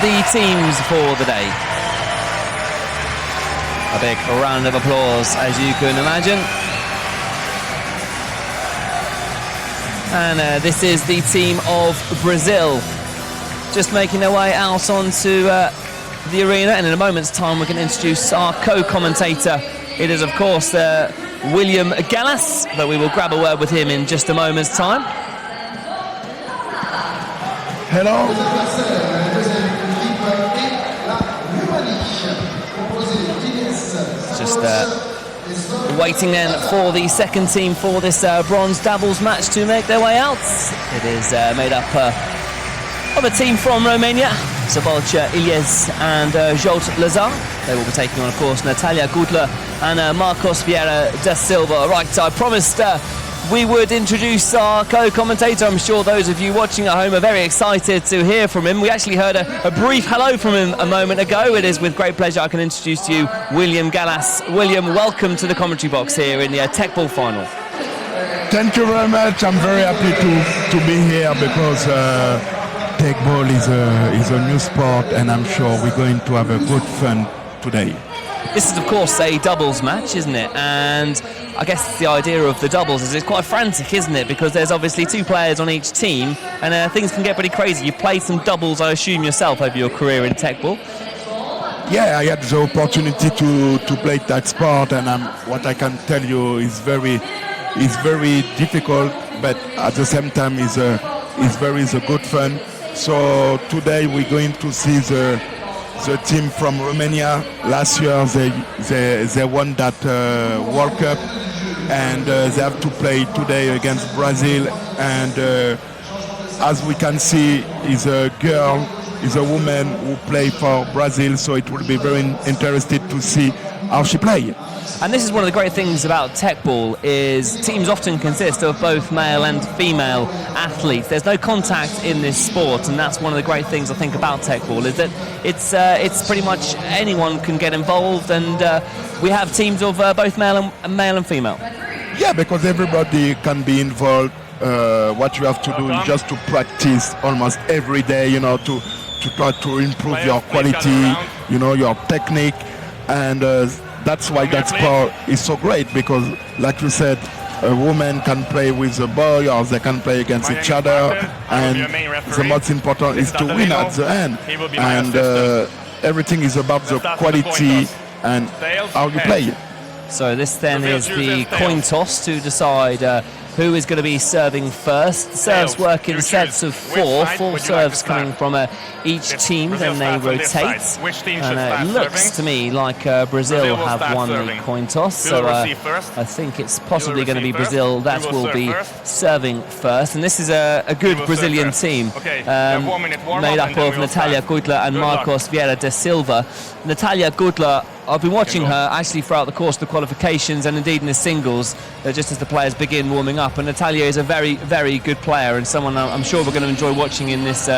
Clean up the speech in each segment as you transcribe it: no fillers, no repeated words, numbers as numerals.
the teams for the day. A big round of applause, as you can imagine. And this is the team of Brazil, just making their way out onto the arena. And in a moment's time, we're going to introduce our co-commentator. It is, of course, William Gallas, but we will grab a word with him in just a moment's time. Hello. Just waiting then for the second team for this bronze doubles match to make their way out. It is made up of a team from Romania, Zabalcha Ilyes and Jolt Lazar. They will be taking on, of course, Natalia Gudler and Marcos Vieira da Silva. Right, I promised we would introduce our co-commentator. I'm sure those of you watching at home are very excited to hear from him. We actually heard a brief hello from him a moment ago. It is with great pleasure I can introduce to you William Gallas. William, welcome to the commentary box here in the Teqball final. Thank you very much. I'm very happy to be here because Teqball is a new sport, and I'm sure we're going to have a good fun today. This is, of course, a doubles match, isn't it? And I guess the idea of the doubles is it's quite frantic, isn't it? Because there's obviously two players on each team, and things can get pretty crazy. You've played some doubles, I assume, yourself over your career in Teqball. Yeah, I had the opportunity to play that sport, and what I can tell you is very difficult, but at the same time is very good fun. So today we're going to see the team from Romania. Last year they won that World Cup, and they have to play today against Brazil. And as we can see, is a woman who play for Brazil. So it will be very interesting to see how she play. And this is one of the great things about Teqball is teams often consist of both male and female athletes. There's no contact in this sport, and that's one of the great things I think about Teqball is that it's pretty much anyone can get involved, and we have teams of both male and female. Yeah, because everybody can be involved. What you have to do is just to practice almost every day, to try to improve your quality, your technique, and that's why that sport is so great, because like you said, a woman can play with a boy, or they can play against each other, and the most important is to win at the end. And everything is about the quality and how you play. So this then is the coin toss to decide who is going to be serving first. The serves work in sets of four serves coming from each team, then they rotate. And it looks to me like Brazil have won the coin toss, so I think it's possibly going to be Brazil that will be serving first. And this is a good Brazilian team made up of Natalia Gudler and Marcos Vieira da Silva. Natalia Gudler, I've been watching her actually throughout the course of the qualifications and indeed in the singles, just as the players begin warming up. And Natalia is a very, very good player and someone I'm sure we're going to enjoy watching in this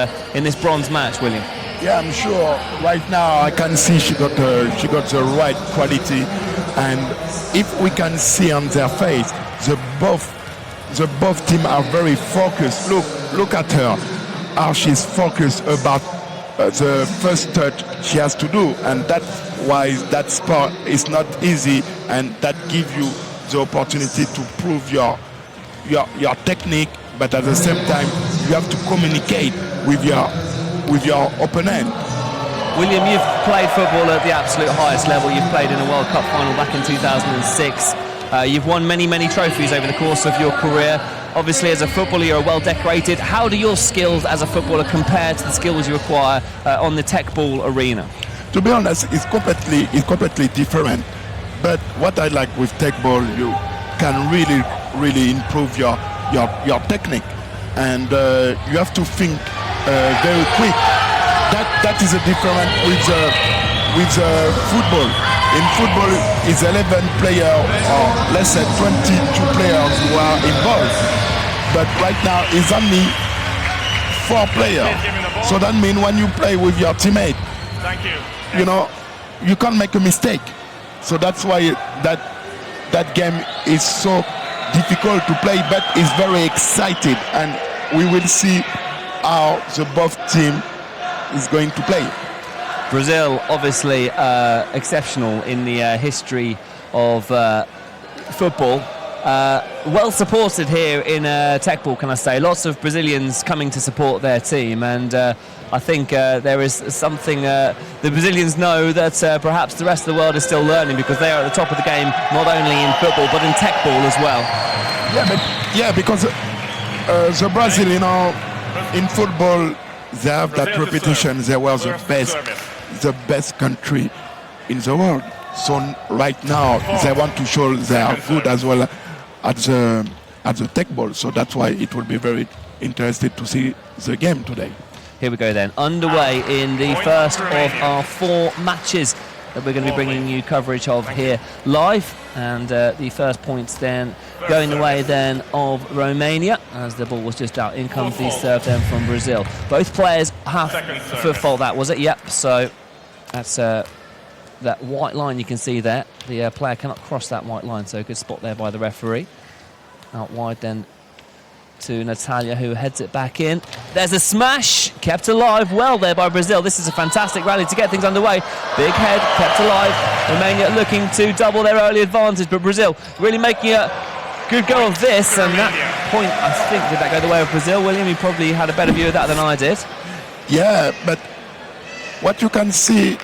bronze match, William. Yeah, I'm sure. Right now I can see she got the right quality, and if we can see on their face, the both team are very focused. Look at her, how she's focused about the first touch she has to do, and that's why that sport is not easy, and that gives you the opportunity to prove your technique, but at the same time you have to communicate with your opponent. William, you've played football at the absolute highest level. You've played in a World Cup final back in 2006. You've won many trophies over the course of your career. Obviously, as a footballer, you're well decorated. How do your skills as a footballer compare to the skills you acquire on the Teqball arena? To be honest, it's completely different. But what I like with Teqball, you can really improve your technique, and you have to think very quick. That is a difference with football. In football, it's 11 players or less than 22 players who are involved. But right now, it's only 4 players. So that means when you play with your teammate, you can't make a mistake. So that's why that game is so difficult to play, but it's very exciting, and we will see how the both team is going to play. Brazil, obviously exceptional in the history of football. Well supported here in Teqball, can I say. Lots of Brazilians coming to support their team, and I think there is something the Brazilians know that perhaps the rest of the world is still learning, because they are at the top of the game, not only in football but in Teqball as well. Yeah, because the Brazil, you know, in football, they have that reputation. They were the best country in the world. So right now they want to show they are good as well at the Teqball. So that's why it will be very interesting to see the game today. Here we go then, underway in the first of our 4 matches that we're going to be bringing you coverage of here live, and the first points then going the way then of Romania, as the ball was just out. In comes the serve then from Brazil. Both players have for fault. That was it. Yep. So that's that white line you can see there. The player cannot cross that white line, so good spot there by the referee. Out wide then to Natalia, who heads it back in. There's a smash, kept alive well there by Brazil. This is a fantastic rally to get things underway. Big head, kept alive. Romania looking to double their early advantage, but Brazil really making a good go of this, and that point, I think, did that go the way of Brazil? William, you probably had a better view of that than I did. Yeah, but what you can see,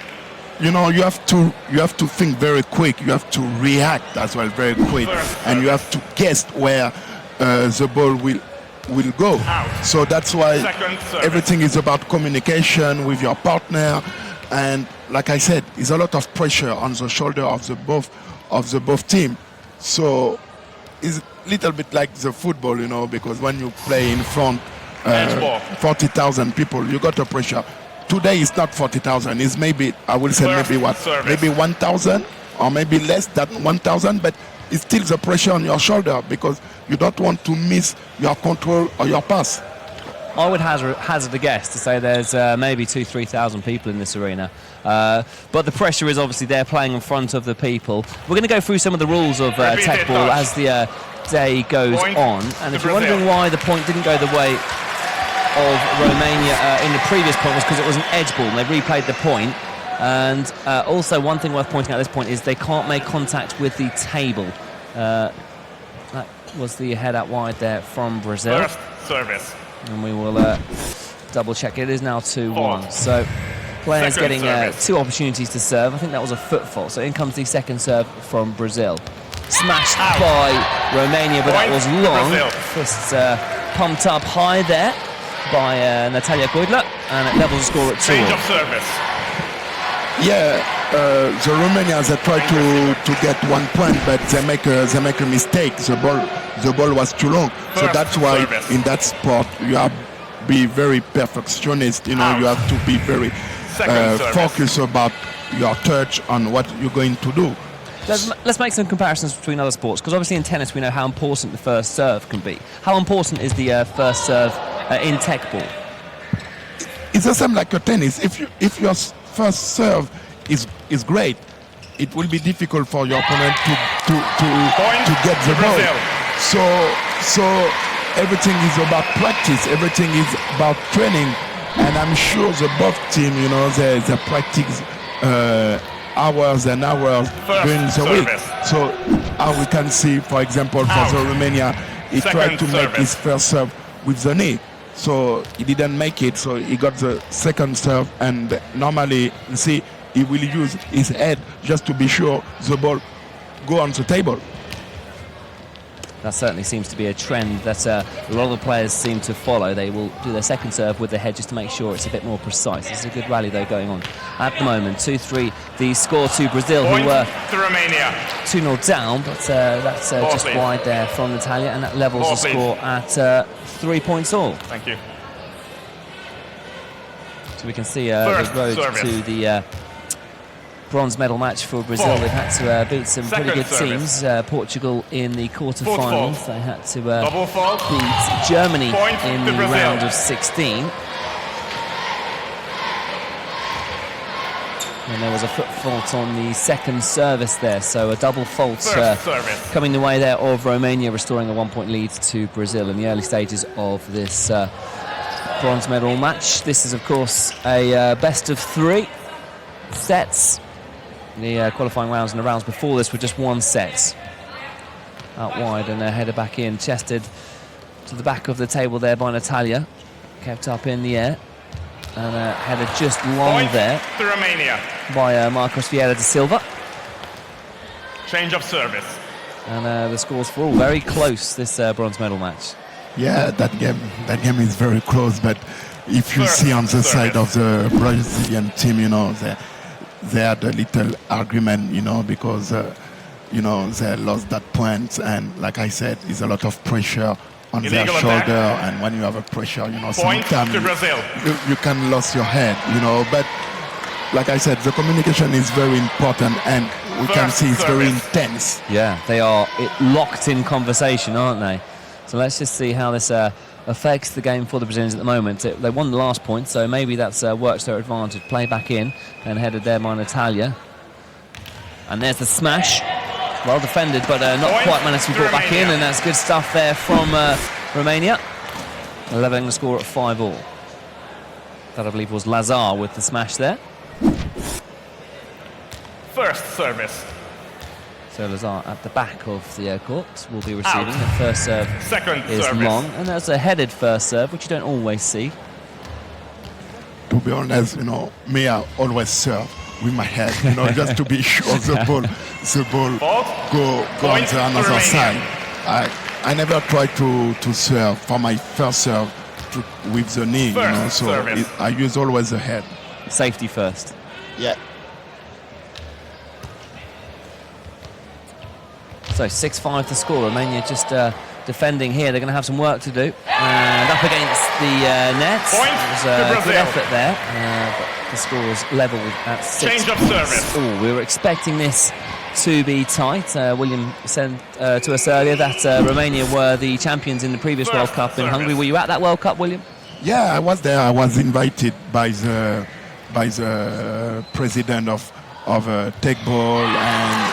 you know, you have to think very quick. You have to react as well very quick, and you have to guess where the ball will go. So that's why everything is about communication with your partner, and like I said, it's a lot of pressure on the shoulder of the both team. So it's a little bit like the football, you know, because when you play in front 40,000 people, you got a pressure. Today it's not 40,000. It's maybe, I will say maybe what, maybe 1,000 or maybe less than 1,000, but it's still the pressure on your shoulder because you don't want to miss your control or your pass. I would hazard a guess to say there's maybe 2,000-3,000 people in this arena. But the pressure is obviously there, playing in front of the people. We're going to go through some of the rules of Teqball as the day goes on. And if you're wondering why the point didn't go the way of Romania in the previous point, was because it was an edge ball and they replayed the point. And also one thing worth pointing out at this point is they can't make contact with the table. That was the head out wide there from Brazil. First service. And we will double check. It is now 2-1. So players getting 2 opportunities to serve. I think that was a foot fault. So in comes the second serve from Brazil. Smashed by Romania, but that was long. Fists pumped up high there by Natalia Koidler, and it levels the score at 2. Change of service. Yeah, the Romanians they try to get 1 point, but they make a mistake. The ball was too long, so that's why in that sport you have to be very perfectionist. You know, you have to be very focused about your touch on what you're going to do. Let's make some comparisons between other sports, because obviously in tennis we know how important the first serve can be. How important is the first serve in Teqball? It's the same like a tennis. If your first serve is great, it will be difficult for your opponent to get the ball. So everything is about practice. Everything is about training, and I'm sure the both team, you know, they practice hours and hours during the week. So we can see, for example, for the Romania, he tried to make his first serve with the knee. So he didn't make it, so he got the second serve, and normally, you see, he will use his head just to be sure the ball go on the table. That certainly seems to be a trend that a lot of the players seem to follow. They will do their second serve with the head just to make sure it's a bit more precise. It's a good rally, though, going on at the moment. 2-3, the score to Brazil, who were 2-0 down, but that's just wide there from Natalia, and that levels the score at 3 points all. Thank you. So we can see the road to the bronze medal match for Brazil. They've had to beat some pretty good teams. Portugal in the quarterfinals. They had to beat Germany in the round of 16. And there was a foot fault on the second service there, so a double fault coming the way there of Romania, restoring a 1 point lead to Brazil in the early stages of this bronze medal match. This is, of course, a best of 3 sets. The qualifying rounds and the rounds before this were just 1 set. Out wide and headed back in, chested to the back of the table there by Natalia. Kept up in the air. And headed just long Point there to Romania. by Marcos Vieira da Silva. Change of service. And the scores for all very close, this bronze medal match. Yeah, that game is very close. But if you First see on the side service. of the Brazilian team, you know, they had a little argument, you know, because you know, they lost that point, and like I said, it's a lot of pressure on their Illegal shoulder, attack. and when you have a pressure, you know, Point sometimes to Brazil. you can lose your head, you know. But like I said, the communication is very important, and we can First see it's very service. intense. Yeah, they are locked in conversation, aren't they? So let's just see how this affects the game for the Brazilians at the moment. They won the last point, so maybe that's worked to their advantage. Play back in, and headed there by Natalia. And there's the smash. Well defended, but not Point quite managed to be to brought back in, Romania. and that's good stuff there from Romania. Leveling the score at 5-all. That, I believe, was Lazar with the smash there. First service. So Lazar at the back of the court will be receiving. Out. The first serve Second is service. long, and that's a headed first serve, which you don't always see. To be honest, you know, me, I always serve with my head, you know, just to be sure the ball go on Point the another Romania. side. I never try to serve for my first serve with the knee, you know, First so service. I use always the head. Safety first. Yeah. So 6-5 to score. Romania just defending here. They're going to have some work to do. And up against the nets. Point It was to a good Brazil. effort there. But the score's level at 6. Change of service. Oh, we were expecting this to be tight. William said to us earlier that Romania were the champions in the previous World First Cup in service. Hungary. Were you at that World Cup, William? Yeah, I was there. I was invited by the president of Teqball, and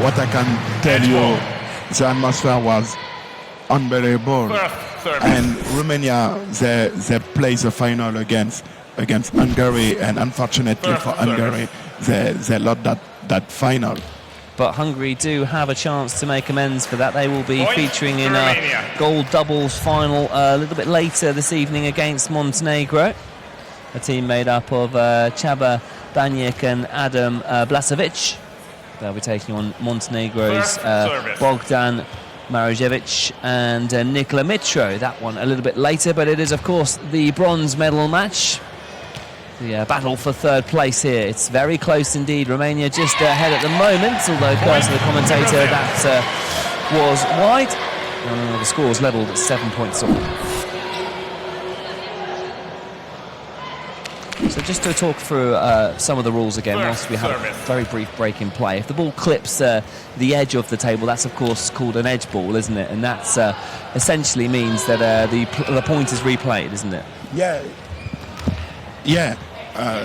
what I can tell you, the atmosphere was unbelievable. First service. And Romania, they play the final against Hungary, and unfortunately First for Hungary, they lost that final. But Hungary do have a chance to make amends for that. They will be Point featuring in to a Romania. gold doubles final a little bit later this evening against Montenegro. A team made up of Csaba Banyik and Adam Blasevic. They'll be taking on Montenegro's First service. Bogdan Marojevic and Nikola Mitro. That one a little bit later, but it is, of course, the bronze medal match. The battle for third place here. It's very close indeed. Romania just ahead at the moment, although according to the commentator that was wide. The score's levelled at 7 points all. So just to talk through some of the rules again, whilst we have a very brief break in play. If the ball clips the edge of the table, that's of course called an edge ball, isn't it? And that essentially means that the point is replayed, isn't it? Yeah.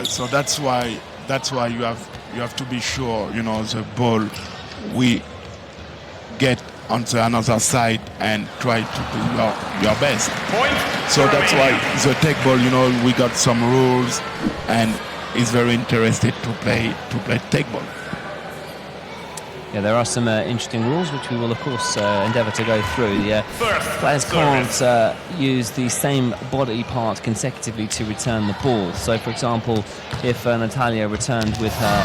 So that's why you have to be sure, you know, the ball we get onto another side and try to do your best. Point. So that's why the Teqball, you know, we got some rules, and is very interested to play Teqball. Yeah, there are some interesting rules which we will of course endeavour to go through. The players can't use the same body part consecutively to return the ball. So for example, if Natalia returned with her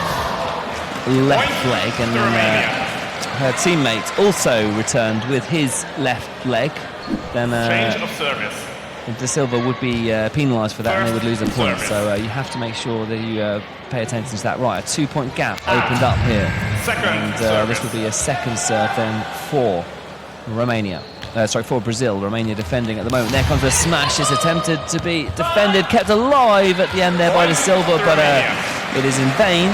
left leg and then her teammate also returned with his left leg, then Change of service. Da Silva would be penalised for that, and they would lose a point. Service. So you have to make sure that you pay attention to that. Right, a 2-point gap opened up here. Second And service. this will be a second serve then for Romania. For Brazil. Romania defending at the moment. There comes a smash. It's attempted to be defended, kept alive at the end there by Da Silva, but it is in vain.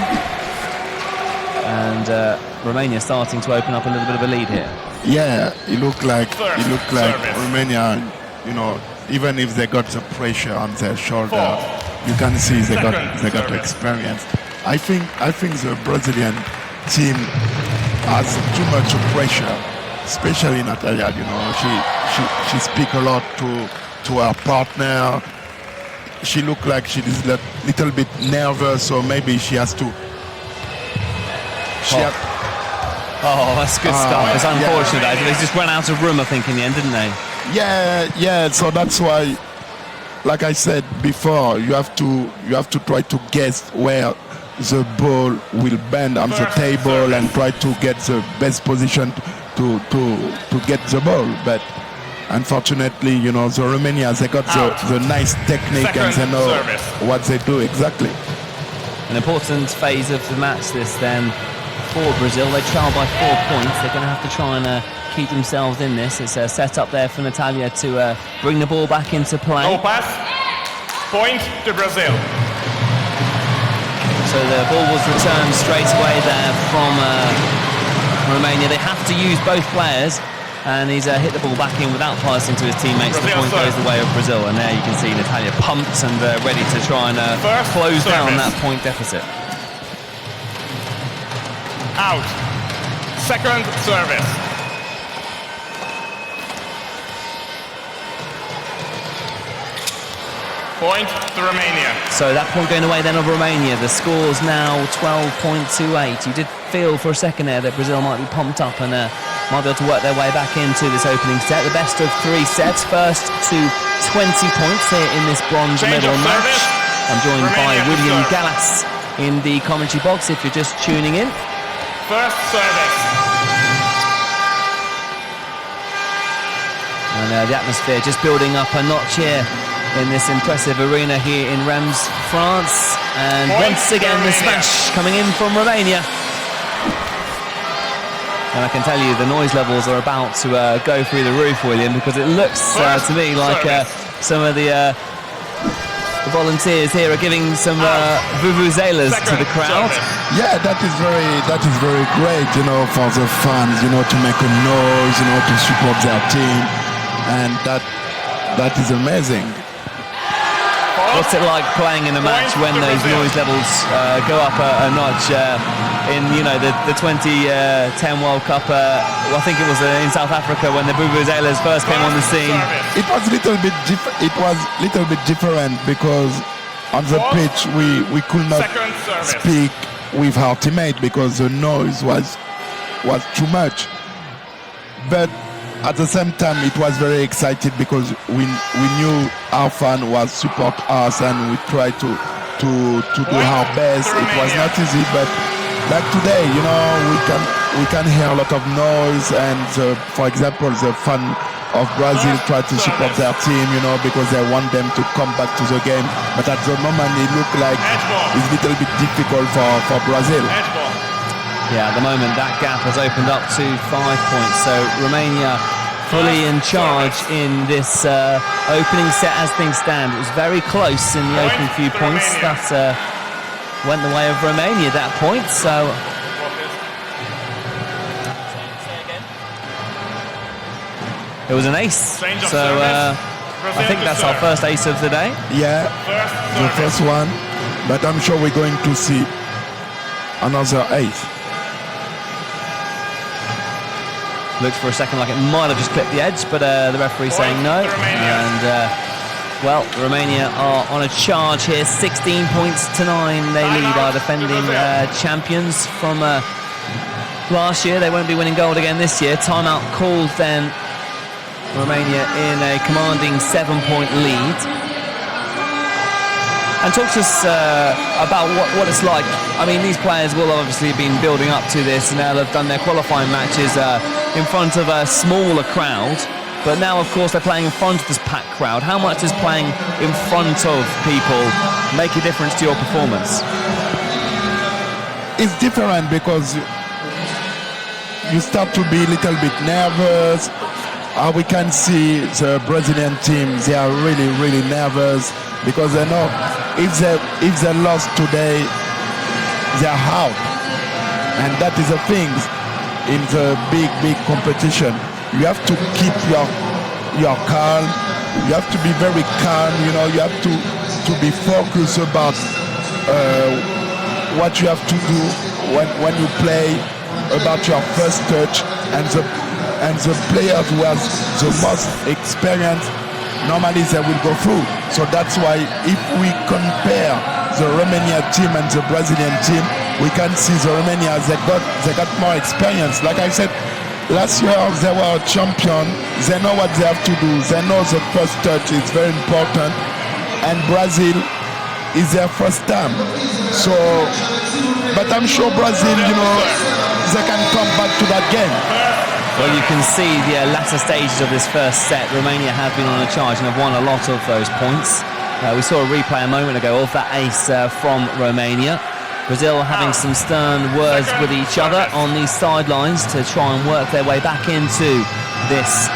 And Romania starting to open up a little bit of a lead here. Yeah, it looked like service. Romania, you know, even if they got the pressure on their shoulder, you can see they got service. experience. I think the Brazilian team has too much pressure, especially Natalia. You know, she speak a lot to her partner. She looked like she is a little bit nervous, so maybe she has to. Oh, that's good stuff. It's unfortunate that they just ran out of room, I think, in the end, didn't they? Yeah. So that's why, like I said before, you have to try to guess where the ball will bend on the table and try to get the best position to get the ball. But unfortunately, the Romanians, they got the nice technique and they know what they do exactly. An important phase of the match this then for Brazil. They trail by 4 points. They're going to have to try and keep themselves in this. It's a set up there for Natalia to bring the ball back into play. No pass. Point to Brazil. So the ball was returned straight away there from Romania. They have to use both players, and he's hit the ball back in without passing to his teammates. The point goes the way of Brazil, and there you can see Natalia pumped and ready to try and close down that point deficit. Out. Second service. Point to Romania. So that point going away then of Romania. The score's now 12.28. You did feel for a second there that Brazil might be pumped up and might be able to work their way back into this opening set. The best of 3 sets. First to 20 points here in this bronze medal match. I'm joined by William Gallas in the commentary box if you're just tuning in. First service. And the atmosphere just building up a notch here in this impressive arena here in Reims, France. And once again the smash coming in from Romania. And I can tell you the noise levels are about to go through the roof, William, because it looks to me like some of the volunteers here are giving some vuvuzelas to the crowd. Yeah, that is very great, for the fans, to make a noise, to support their team, and that is amazing. What's it like playing in a match when those noise levels go up a notch? In the 2010 World Cup, I think it was in South Africa when the vuvuzelas first came on the scene. It was a little bit different because on the pitch we could not speak with our teammate because the noise was too much. But at the same time, it was very excited because we knew our fan was support us and we tried to do our best. It was not easy, but like today, we can hear a lot of noise, and for example, the fan of Brazil try to support their team, because they want them to come back to the game. But at the moment, it looked like it's a little bit difficult for Brazil. Yeah, at the moment, that gap has opened up to 5 points. So Romania fully in charge in this opening set as things stand. It was very close in the opening few points. That went the way of Romania at that point. So it was an ace. So I think that's our first ace of the day. Yeah, the first one. But I'm sure we're going to see another ace. Looked for a second like it might have just clipped the edge, but the referee saying no. And well, Romania are on a charge here, 16 points to 9. They lead our defending champions from last year. They won't be winning gold again this year. Timeout called then. Romania in a commanding 7-point lead. And talk to us about what it's like. I mean, these players will obviously have been building up to this, and they'll have done their qualifying matches in front of a smaller crowd. But now, of course, they're playing in front of this packed crowd. How much does playing in front of people make a difference to your performance? It's different because you start to be a little bit nervous. We can see the Brazilian team, they are really, really nervous because they know if they lost today, they are out. And that is the thing in the big competition. You have to keep your calm. You have to be very calm. You have to be focused about what you have to do when you play, about your first touch, and the players who has the most experience normally they will go through. So that's why if we compare the Romania team and the Brazilian team, we can see the Romania, they got more experience. Like I said, last year they were champion. They know what they have to do. They know the first touch is very important. And Brazil is their first time. So, but I'm sure Brazil, you know, they can come back to that game. Well, you can see the latter stages of this first set. Romania have been on a charge and have won a lot of those points. We saw a replay a moment ago of that ace from Romania. Brazil having some stern words with each other on these sidelines to try and work their way back into this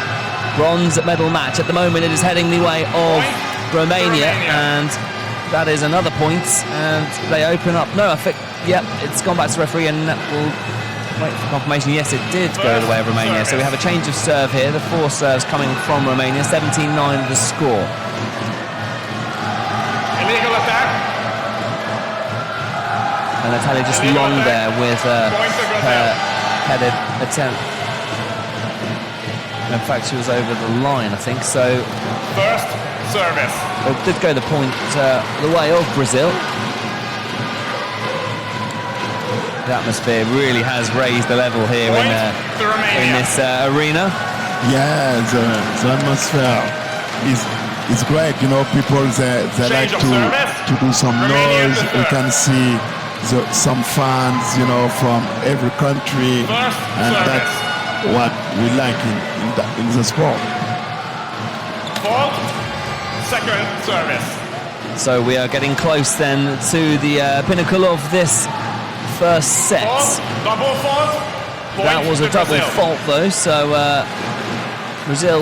bronze medal match. At the moment, it is heading the way of Romania, and that is another point, and they open up. No, I think, yep, it's gone back to referee, and we'll wait for confirmation. Yes, it did go the way of Romania. So we have a change of serve here. The 4 serves coming from Romania. 17-9 the score. Illegal attack. And Natalia just long there with her headed attempt. In fact, she was over the line, I think. So First service. it did go the point the way of Brazil. The atmosphere really has raised the level here in this arena. Yeah, the atmosphere is great. You know, people they like to do some noise. We can see some fans, you know, from every country, and that's what we like in the sport. Fault. Second service. So we are getting close then to the pinnacle of this first set. Double fault. That was a double fault though, so Brazil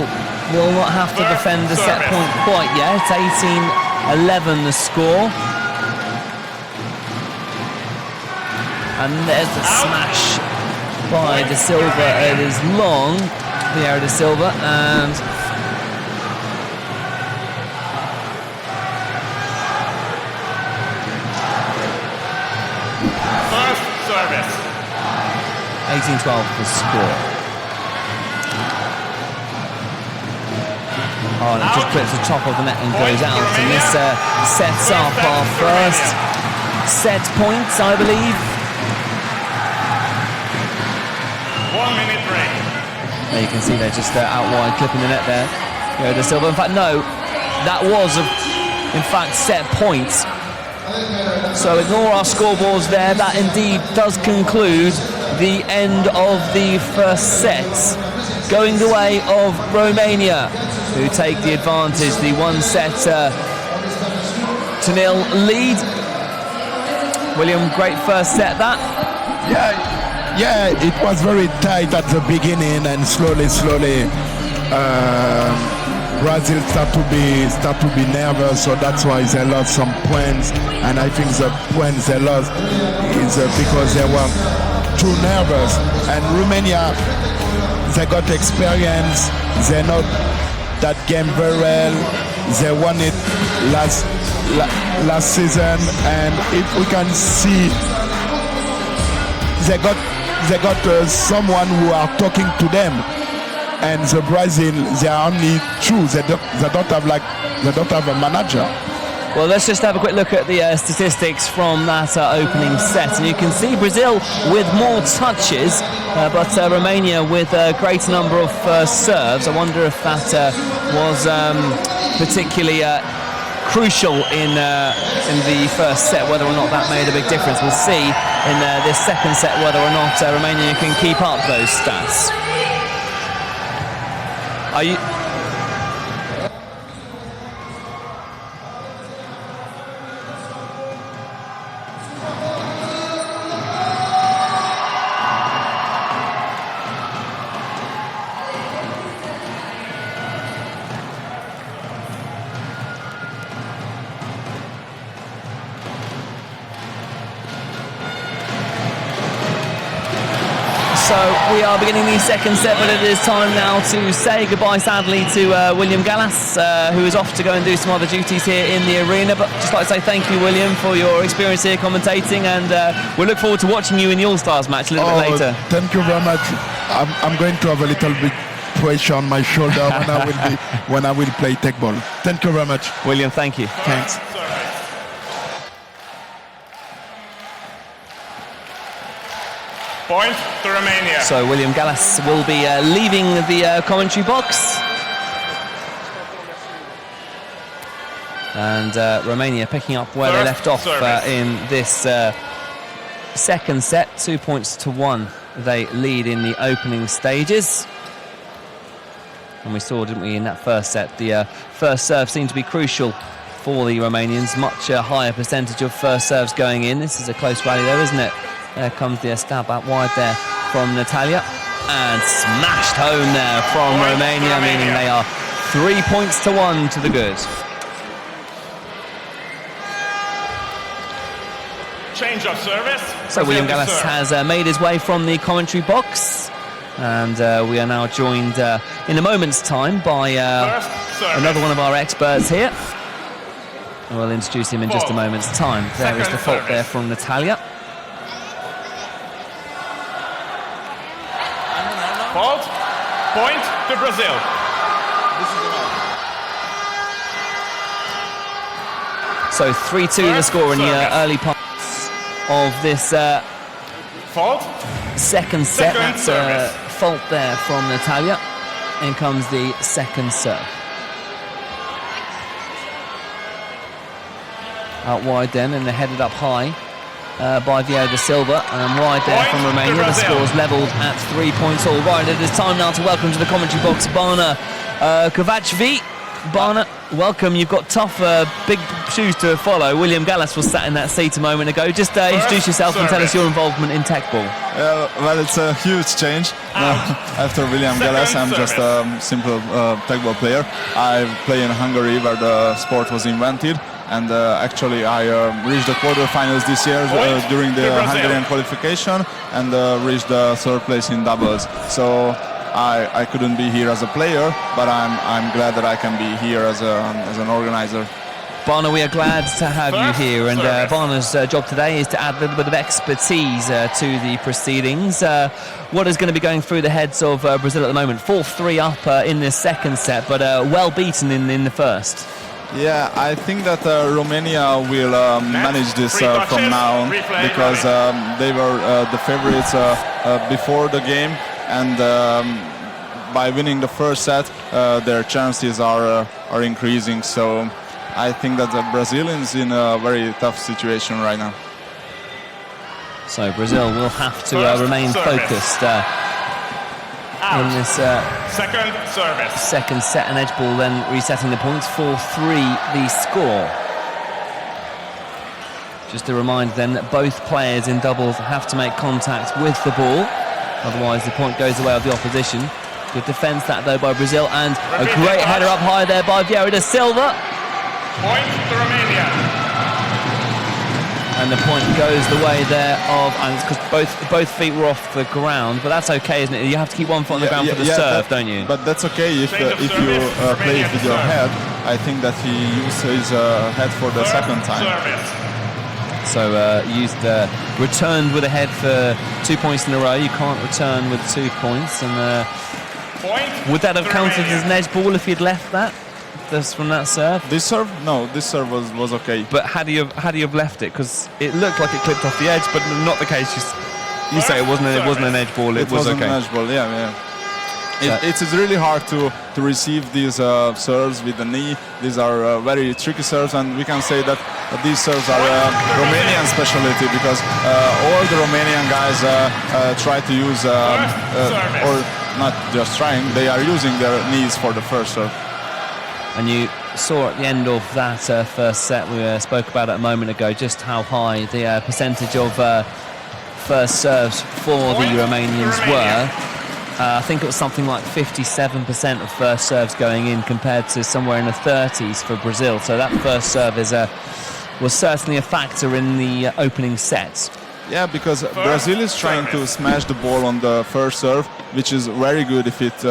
will not have to defend the set point quite yet. 18-11 the score. And there's the smash by De Silva. It is long, Pierre De Silva, and First service. 18-12 the score. Oh, and it just clips the top of the net and goes out. And this sets up our first set points, I believe. 1 minute break. There you can see they're just out wide, clipping the net there. De Silva. In fact, no, that was, in fact, set points. So ignore our scoreboards there. That indeed does conclude the end of the first set. Going the way of Romania, who take the advantage, the 1-set to 0 lead. William, great first set that. Yeah, it was very tight at the beginning, and slowly, Brazil start to be nervous. So that's why they lost some points. And I think the points they lost is because they were too nervous. And Romania, they got experience. They know that game very well. They won it last season, and if we can see, they got someone who are talking to them, and the Brazil, they are only two. They don't have a manager. Well, let's just have a quick look at the statistics from that opening set, and you can see Brazil with more touches, but Romania with a greater number of serves. I wonder if that was particularly crucial in the first set, whether or not that made a big difference. We'll see in this second set whether or not Romania can keep up those stats. Are you? So we are beginning the second set, but it is time now to say goodbye, sadly, to William Gallas, who is off to go and do some other duties here in the arena. But just like to say thank you, William, for your experience here commentating, and we look forward to watching you in the All-Stars match a little bit later. Thank you very much. I'm going to have a little bit pressure on my shoulder when I will play Teqball. Thank you very much. William, thank you. Thanks. Service. Point to Romania. So William Gallas will be leaving the commentary box. And Romania picking up where they left off in this second set, 2-1. They lead in the opening stages. And we saw, didn't we, in that first set, the first serve seemed to be crucial for the Romanians. Much higher percentage of first serves going in. This is a close rally though, isn't it? There comes the stab out wide there from Natalia. And smashed home there from Romania, meaning they are 3-1 to the good. Change of service. So William Gallas has made his way from the commentary box. And we are now joined in a moment's time by another one of our experts here. We'll introduce him in just a moment's time. There is the fault there from Natalia. Fault. Point to Brazil. So 3-2 the score in the early parts of this fault. Second set. That's a fault there from Natalia. In comes the second serve. Out wide then, and they're headed up high by Vieira da Silva, and wide there from Romania. The score's levelled at 3 points all right. It is time now to welcome to the commentary box Bana Kovacevic. Bana, welcome. You've got tough, big shoes to follow. William Gallas was sat in that seat a moment ago. Just introduce yourself and tell us your involvement in Teqball. Well, it's a huge change. After William Gallas, I'm just a simple Teqball player. I play in Hungary, where the sport was invented. And actually, I reached the quarterfinals this year during the Hungarian qualification, and reached the third place in doubles. So I couldn't be here as a player, but I'm glad that I can be here as an organizer. Bana, we are glad to have you here, and Bana's job today is to add a little bit of expertise to the proceedings. What is going to be going through the heads of Brazil at the moment? 4-3 up in this second set, but well beaten in the first. Yeah, I think that Romania will manage this from now on, because they were the favorites before the game, and by winning the first set, their chances are increasing. So I think that the Brazilians in a very tough situation right now. So Brazil will have to remain focused in this second set, and edge ball then resetting the points. 4-3 the score. Just to remind then that both players in doubles have to make contact with the ball, otherwise the point goes the way of the opposition. Good defence that though by Brazil, and a great header up high there by Vieira da Silva. Point to Romania. And the point goes the way there of, and it's because both feet were off the ground, but that's okay, isn't it? You have to keep one foot on the ground for the serve, don't you? But that's okay if you play it with your head. I think that he used his head for the second time. So returned with a head for 2 points in a row. You can't return with 2 points, and would that have counted as an edge ball if he'd left that? From that serve? This serve? No, this serve was okay. But had he have left it? Because it looked like it clipped off the edge, but not the case. You say it wasn't an edge ball. It was okay. An edge ball. Yeah. It is really hard to receive these serves with the knee. These are very tricky serves, and we can say that these serves are Romanian specialty, because all the Romanian guys try to use, or not just trying, they are using their knees for the first serve. And you saw at the end of that first set, we spoke about it a moment ago, just how high the percentage of first serves for the Romanians were. I think it was something like 57% of first serves going in, compared to somewhere in the 30s for Brazil. So that first serve was certainly a factor in the opening sets. Yeah, because Brazil is trying to smash the ball on the first serve, which is very good if it's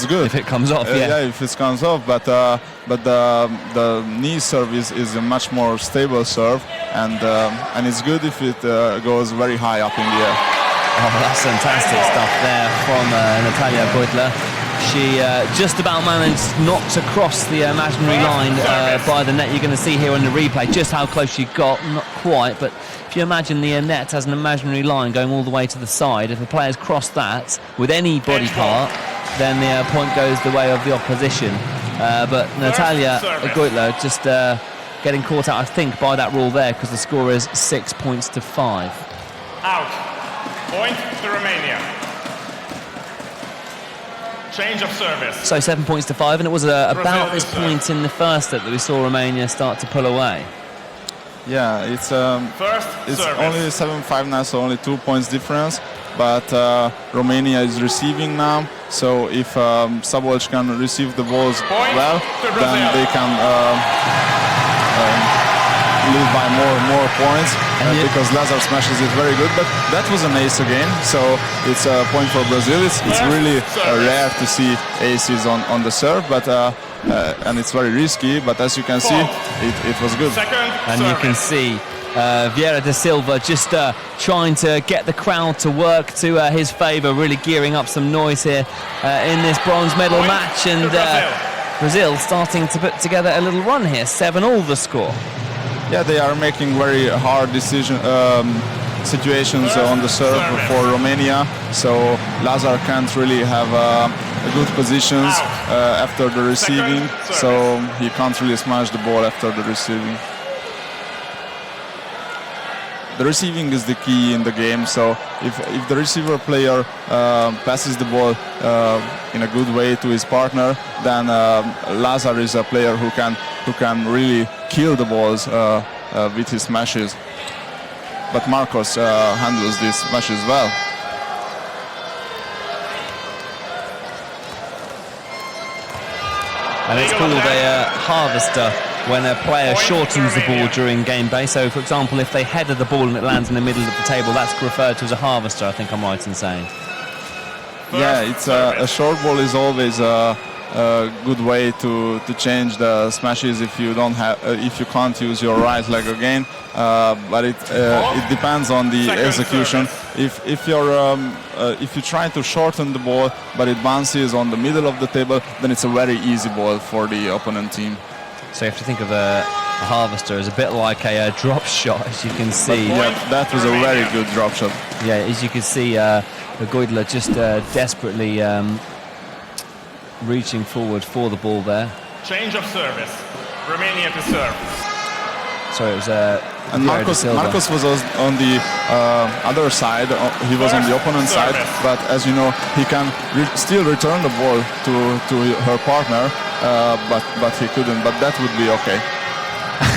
good. If it comes off, yeah, if it comes off. But the knee serve is a much more stable serve, and it's good if it goes very high up in the air. Oh, that's fantastic stuff there from Natalia Beutler. She just about managed not to cross the imaginary line by the net. You're going to see here on the replay just how close she got. Not quite, but if you imagine the net has an imaginary line going all the way to the side, if the players cross that with any body part, then the point goes the way of the opposition. But Natalia Goitler just getting caught out, I think, by that rule there, because the score is 6 points to 5. Out. Point to Romania. Change of service. So 7 points to 5, and it was about this point in the first set that we saw Romania start to pull away. Yeah, it's only 7-5 now, so only 2 points difference. But Romania is receiving now, so if Szabolcs can receive the balls well, then they can lead by more points, because Lazar smashes it very good. But that was an ace again, so it's a point for Brazil. It's really rare to see aces on the serve, but and it's very risky. But as you can see, it was good. And you can see Vieira da Silva just trying to get the crowd to work to his favour, really gearing up some noise here in this bronze medal match, and Brazil starting to put together a little run here. 7-all the score. Yeah, they are making very hard situations on the serve for Romania, so Lazar can't really have good positions after the receiving, so he can't really smash the ball after the receiving. The receiving is the key in the game, so if the receiver player passes the ball in a good way to his partner, then Lazar is a player who can really kill the balls with his smashes. But Marcos handles these smashes well. And it's called a harvester when a player shortens the ball during game day. So, for example, if they header the ball and it lands in the middle of the table, that's referred to as a harvester, I think I'm right in saying. Yeah, it's a short ball is always a good way to change the smashes if you don't have if you can't use your right leg again. But it depends on the execution. If you try to shorten the ball but it bounces on the middle of the table, then it's a very easy ball for the opponent team. So you have to think of a harvester as a bit like a drop shot, as you can see. Yeah, that was a very good drop shot. Yeah, as you can see, Goitler just desperately reaching forward for the ball there. Change of service. Romania to serve. So it was and Marcos was on the other side. He was on the opponent side, but as you know, he can still return the ball to her partner, but he couldn't. But that would be okay.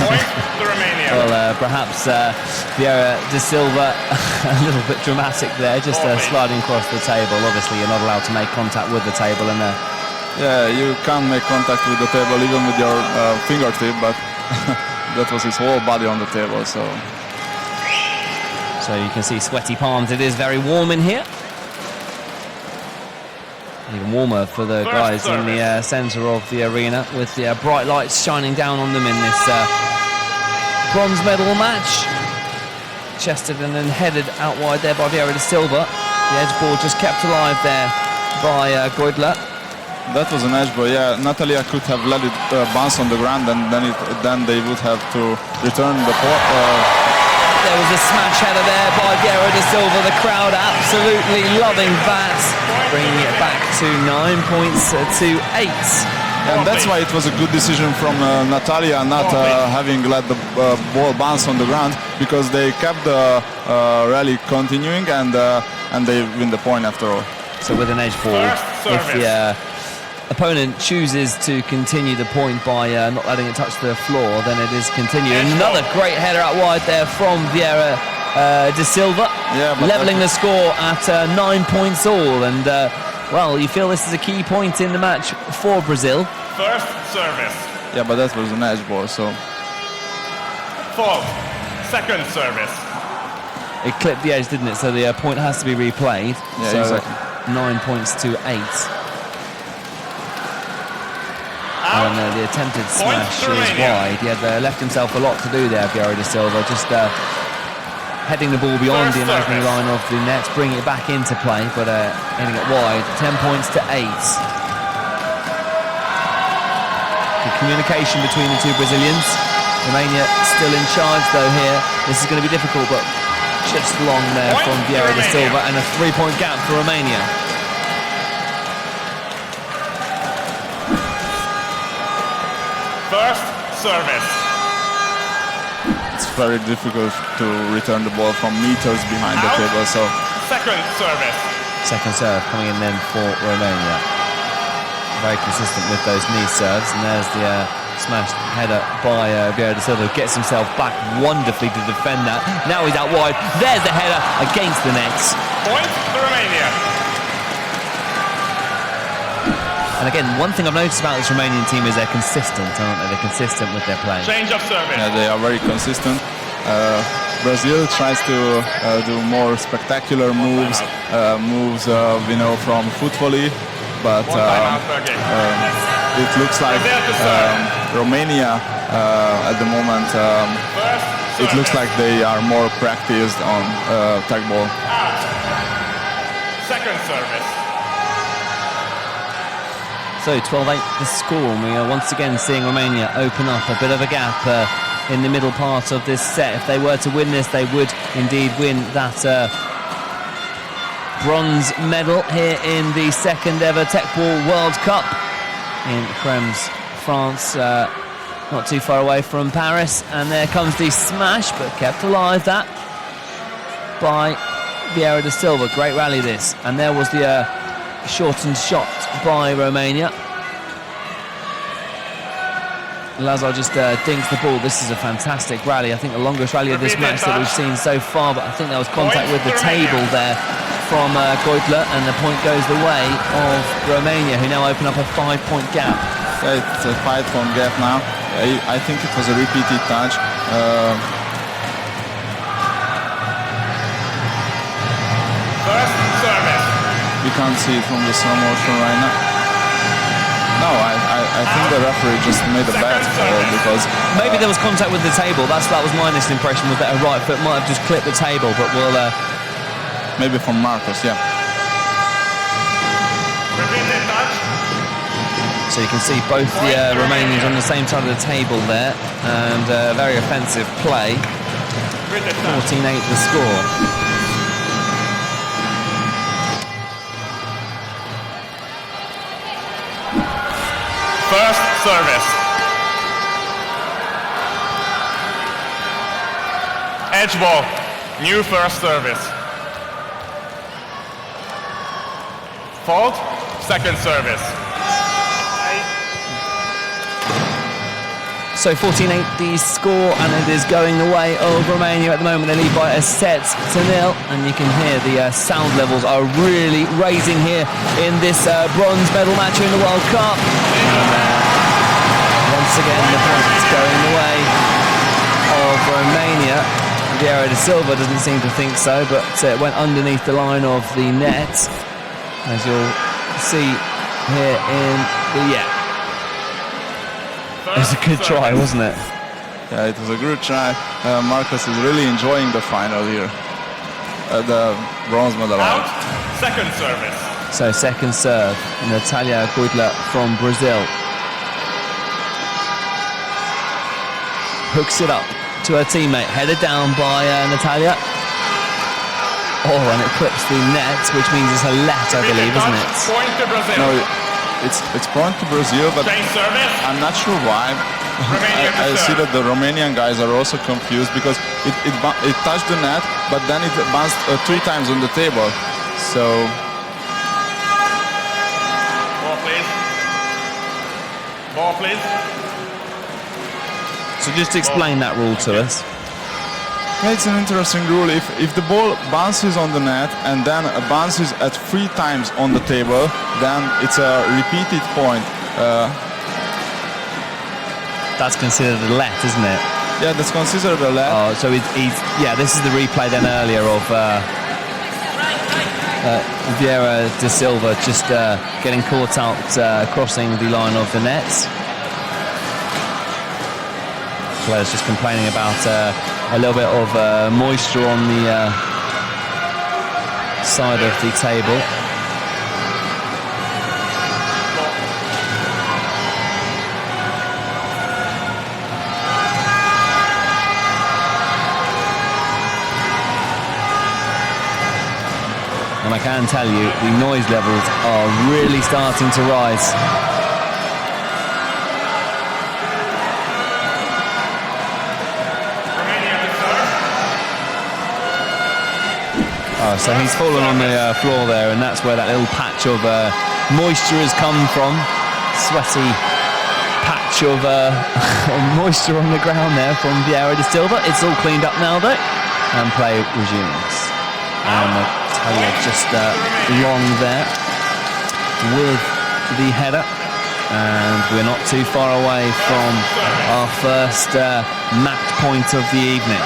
Point to Romania. Well, perhaps Vieira da Silva a little bit dramatic there, just sliding across the table. Obviously, you're not allowed to make contact with the table, and yeah, you can make contact with the table even with your fingertip, but that was his whole body on the table. So you can see sweaty palms. It is very warm in here. Even warmer for the guys in the centre of the arena, with the bright lights shining down on them in this bronze medal match. Chested and then headed out wide there by Vieira da Silva. The edge ball just kept alive there by Goitler. That was an edge ball. Yeah, Natalia could have let it bounce on the ground, and then they would have to return the ball. There was a smash header there by Vieira da Silva. The crowd absolutely loving that, bringing it back to 9 points to 8. And that's why it was a good decision from Natalia not having let the ball bounce on the ground, because they kept the rally continuing, and they win the point after all. So with an edge ball, if the opponent chooses to continue the point by not letting it touch the floor, then it is continued. Another great header out wide there from Vieira da Silva, levelling the score at 9 points all. And well, you feel this is a key point in the match for Brazil. First service. Yeah, but that was an edge ball, so. Fault. Second service. It clipped the edge, didn't it? So the point has to be replayed. Yeah, so exactly. 9 points to 8. And the attempted smash is wide. He had left himself a lot to do there, Vieira da Silva, just heading the ball beyond the imaginary line of the net, bringing it back into play, but hitting it wide. 10 points to 8. communication between the two Brazilians. Romania still in charge though here. This is going to be difficult, but just long there Point from to Vieira da Romania. Silva, and a 3-point gap for Romania. First service. It's very difficult to return the ball from meters behind the Out. table. So Second service. Second serve coming in then for Romania. Very consistent with those knee serves, and there's the smashed header by Vieira da Silva. Gets himself back wonderfully to defend that. Now he's out wide. There's the header against the nets. Point to Romania. And again, one thing I've noticed about this Romanian team is they're consistent, aren't they? They're consistent with their play. Change of service. yeah, they are very consistent. Brazil tries to do more spectacular moves, we know from foot volley, but One timeout per game. it looks like Brazil to serve. Romania at the moment. First It looks service. like they are more practiced on Teqball. Out. Second service. So 12-8 the score, and we are once again seeing Romania open up a bit of a gap in the middle part of this set. If they were to win this, they would indeed win that bronze medal here in the second ever Teqball World Cup in Krems, France, not too far away from Paris. And there comes the smash, but kept alive that by Vieira da Silva. Great rally this, and there was the shortened shot by Romania. Lazar just dinks the ball. This is a fantastic rally. I think the longest rally of this match that we've seen so far, but I think there was contact with the table there from Goitler, and the point goes the way of Romania, who now open up a 5-point gap. Yeah, it's a 5-point gap now. I think it was a repeated touch. First service. You can't see it from the slow motion right now. No, I think the referee just made a bad call because Maybe there was contact with the table. That was my initial impression, was that a right foot might have just clipped the table, but we'll... maybe from Marcos, yeah. Repeated touch. So you can see both the Romanians on the same side of the table there, and very offensive play. Repeated touch. 14-8 the score. First service. Edge ball. New first service. Fault. Second service. So 14-8 the score, and it is going the way of Romania at the moment. They lead by a set to nil, and you can hear the sound levels are really raising here in this bronze medal match in the World Cup. Once again, the points going the way of Romania. Vieira da Silva doesn't seem to think so, but it went underneath the line of the net, as you'll see here in the It was a good try, wasn't it? Yeah, it was a good try. Marcos is really enjoying the final here. The bronze medal. Out. Second service. So second serve, Natalia Goitler from Brazil. Hooks it up to her teammate, headed down by Natalia. Oh, and it clips the net, which means it's a let, I believe, isn't it? Point to Brazil. No, it's point to Brazil, but Change service. I'm not sure why. Romania to I see serve. that the Romanian guys are also confused because it touched the net, but then it bounced 3 times on the table. So Ball, please. Ball, please. So just explain that rule to us. yeah, it's an interesting rule. If the ball bounces on the net and then bounces at 3 times on the table, then it's a repeated point. That's considered a let, isn't it? Yeah, that's considered a let. Oh, so yeah, this is the replay then earlier of Vieira da Silva just getting caught out crossing the line of the nets. Players just complaining about a little bit of moisture on the side of the table. can tell you the noise levels are really starting to rise. So he's fallen on the floor there, and that's where that little patch of moisture has come from. Sweaty patch of moisture on the ground there from Vieira da Silva. It's all cleaned up now though, and play resumes. And Natalia just long there with the header, and we're not too far away from our first match point of the evening.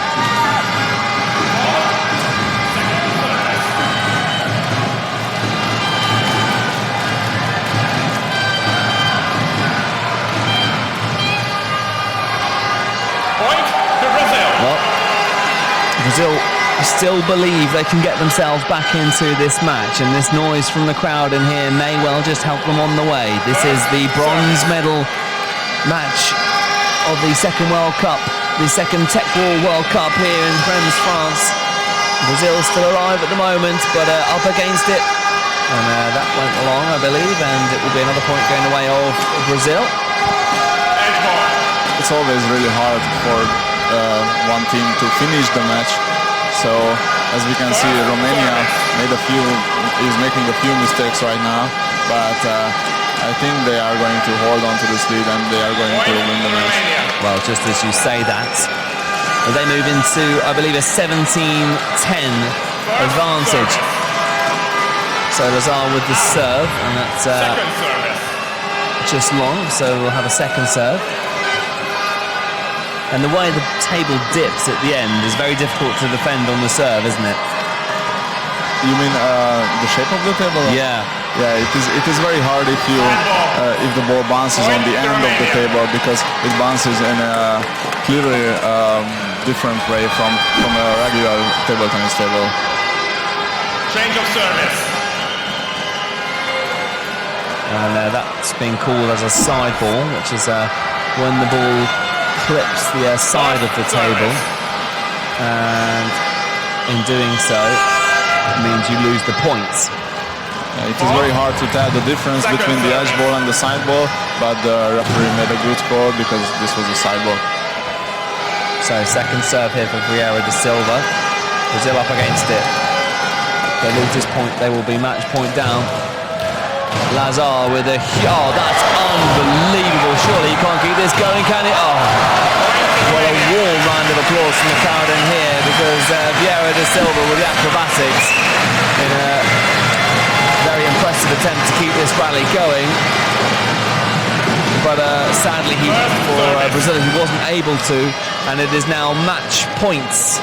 Brazil still believe they can get themselves back into this match, and this noise from the crowd in here may well just help them on the way. This is the bronze medal match of the second World Cup, the second Teqball World Cup here in Reims, France. Brazil still alive at the moment, but up against it, and that went along, I believe, and it will be another point going the way of Brazil. It's always really hard for one team to finish the match. So as we can see, Romania is making a few mistakes right now, but I think they are going to hold on to this lead and they are going to win the match. Well, just as you say that, they move into, I believe, a 17-10 advantage. So Lazar with the serve, and that's just long, so we'll have a second serve. And the way the table dips at the end is very difficult to defend on the serve, isn't it? You mean the shape of the table? Yeah. Yeah, it is very hard if the ball bounces on the end of the table, because it bounces in a clearly different way from a regular table tennis table. Change of service. And that's been called as a side ball, which is when the ball clips the side of the table, and in doing so it means you lose the points. It is very hard to tell the difference between the edge ball and the side ball, but the referee made a good call because this was a side ball. So second serve here for Vieira da Silva. Brazil up against it. They lose this point, they will be match point down. Lazar with a... Oh, that's unbelievable. Surely you can't keep this going, can it? Oh, well, a warm round of applause from the crowd in here, because Vieira da Silva with the acrobatics in a very impressive attempt to keep this rally going. But sadly, for Brazil, he wasn't able to, and it is now match points.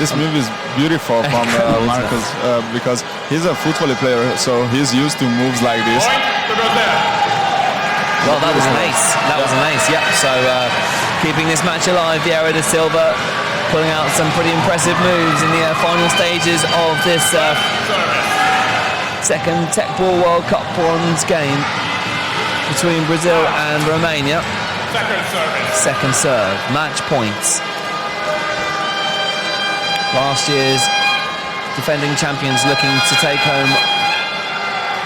This move is beautiful from Marcus, because he's a football player, so he's used to moves like this. Well, that was an ace. That was an ace, yep. So keeping this match alive, Vieira da Silva pulling out some pretty impressive moves in the final stages of this second Teqball World Cup bronze game between Brazil and Romania. Second serve, match points. Last year's defending champions looking to take home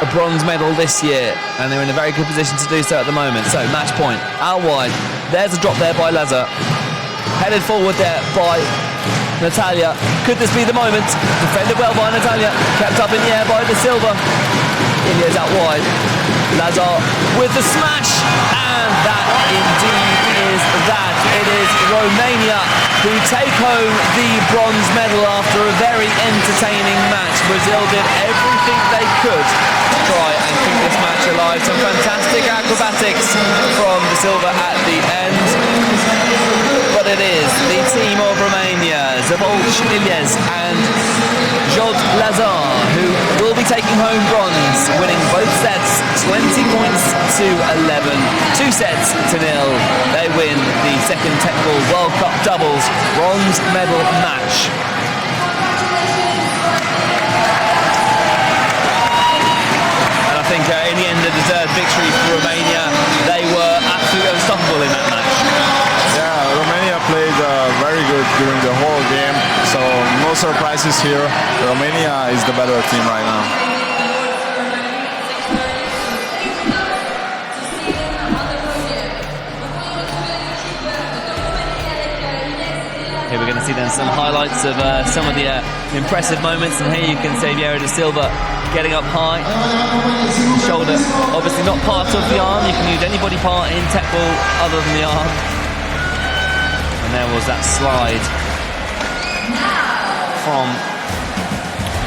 a bronze medal this year, and they're in a very good position to do so at the moment. So match point, out wide. There's a drop there by Lazar. Headed forward there by Natalia. Could this be the moment? Defended well by Natalia. Kept up in the air by da Silva. Ilia's out wide. Lazar with the smash, and that indeed is that. It is Romania who take home the bronze medal after a very entertaining match. Brazil did everything they could to try and keep this match alive. Some fantastic acrobatics from da Silva at the end. But it is the team of Romania, Zavolch Ilias and Jod Lazar, who will be taking home bronze, winning both sets 20 points to 11, 2 sets to 0. They win the second Teqball World Cup doubles bronze medal match. And I think in the end a deserved victory for Romania. They were absolutely unstoppable in that match. Yeah, Romania played very good during the whole game, so most of surprises here. Romania is the better team right now. Here we're going to see then some highlights of some of the impressive moments, and here you can see Vieira da Silva getting up high. Shoulder obviously not part of the arm. You can use any body part in Teqball other than the arm. And there was that slide from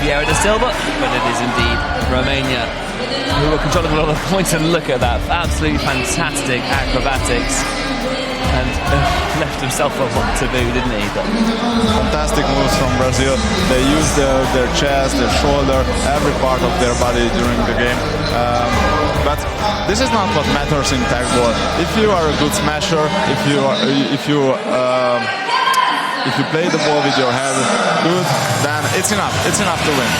Vieira da Silva, but it is indeed Romania who are controlling a lot of points. And look at that, absolutely fantastic acrobatics. And left himself up on taboo, didn't he? But fantastic moves from Brazil. They use their chest, their shoulder, every part of their body during the game. But this is not what matters in Teqball. If you are a good smasher, if you play the ball with your head good, then it's enough. It's enough to win.